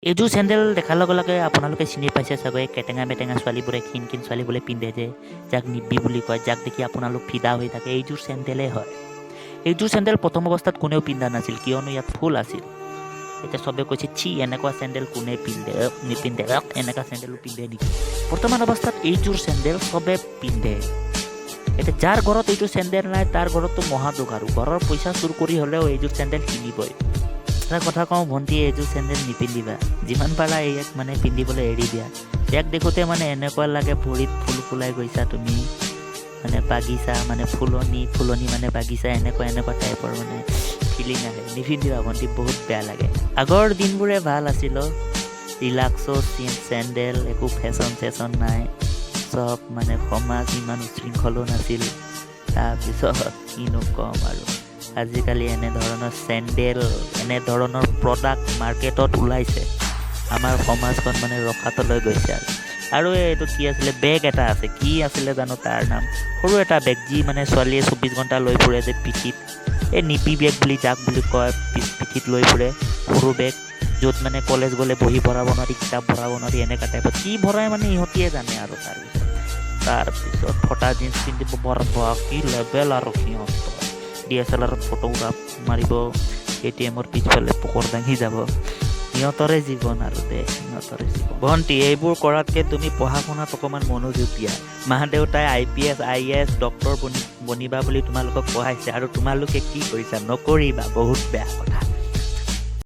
এইযোৰ চেণ্ডেল দেখাৰ লগে লগে আপোনালোকে চিনি পাইছে চাগৈ কেটেঙা মেটেঙা ছোৱালীবোৰে ক্ষীণ ক্ষীণ ছোৱালীবোৰে পিন্ধে যে যাক নিব্বি বুলি কয় যাক দেখি আপোনালোক ফিদা হৈ থাকে এইযোৰ চেণ্ডেলেই হয়। এইযোৰ চেণ্ডেল প্ৰথম অৱস্থাত কোনেও পিন্ধা নাছিল কিয়নো ইয়াত ফুল আছিল। এতিয়া চবে কৈছে চি এনেকুৱা চেণ্ডেল কোনে পিন্ধে নিপিন্ধে এনেকুৱা চেণ্ডেলো পিন্ধে নেকি। বৰ্তমান অৱস্থাত এইযোৰ চেণ্ডেল চবে পিন্ধে। এতিয়া যাৰ ঘৰত এইযোৰ চেণ্ডেল নাই তাৰ ঘৰততো মহাদুখ আৰু ঘৰৰ পইচা চুৰ কৰি হ'লেও এইযোৰ চেণ্ডেল কিনিবই। এটা কথা কওঁ ভণ্টি এইযোৰ চেণ্ডেল নিপিন্ধিবা যিমান পাৰা ইয়াক মানে পিন্ধিবলৈ এৰি দিয়া। ইয়াক দেখোঁতে মানে এনেকুৱা লাগে ভৰিত ফুল ফুলাই গৈছা তুমি মানে বাগিচা মানে ফুলনি মানে বাগিচা এনেকুৱা টাইপৰ মানে ফিলিং আহে। নিপিন্ধিবা ভণ্টি বহুত বেয়া লাগে। আগৰ দিনবোৰে ভাল আছিল ৰিলাক্সো চেণ্ডেল একো ফেশ্বন নাই চব মানে সমাজ ইমান উশৃংখলো নাছিল। তাৰপিছত কিনো ক'ম আৰু আজিকালি এনেধৰণৰ চেণ্ডেল এনেধৰণৰ প্ৰডাক্ট মাৰ্কেটত ওলাইছে আমাৰ সমাজখন মানে ৰখাতলৈ গৈছে আৰু এইটো কি আছিলে বেগ এটা আছে কি আছিলে জানো তাৰ নাম সৰু এটা বেগ যি মানে ছোৱালীয়ে 24 ঘণ্টা লৈ ফুৰে যে পিঠিত এই নিপি বেগ বুলি যাক বুলি কয় পিঠিত লৈ ফুৰে সৰু বেগ য'ত মানে কলেজ গ'লে বহি ভৰাব নোৱাৰি কিতাপ ভৰাব নোৱাৰি এনেকুৱা টাইপত কি ভৰাই মানে ইহঁতিয়ে জানে আৰু তাৰপিছত ফটা জিন্স পিন্ধিব বৰবা কি লেভেল আৰু সিহঁতৰ DSLR ফটোগ্ৰাফ মাৰিব ATMৰ পিছফালে পোকৰ দাঙি যাব সিহঁতৰে জীৱন আৰু সিহঁতৰে জীৱন। ভণ্টি এইবোৰ কৰাতকৈ তুমি পঢ়া শুনাত অকণমান মনোযোগ দিয়া। মা দেউতাই IPS IAS ডক্তৰ বনিবা বুলি তোমালোকক পঢ়াইছে আৰু তোমালোকে কি কৰিছা নকৰিবা বহুত বেয়া কথা।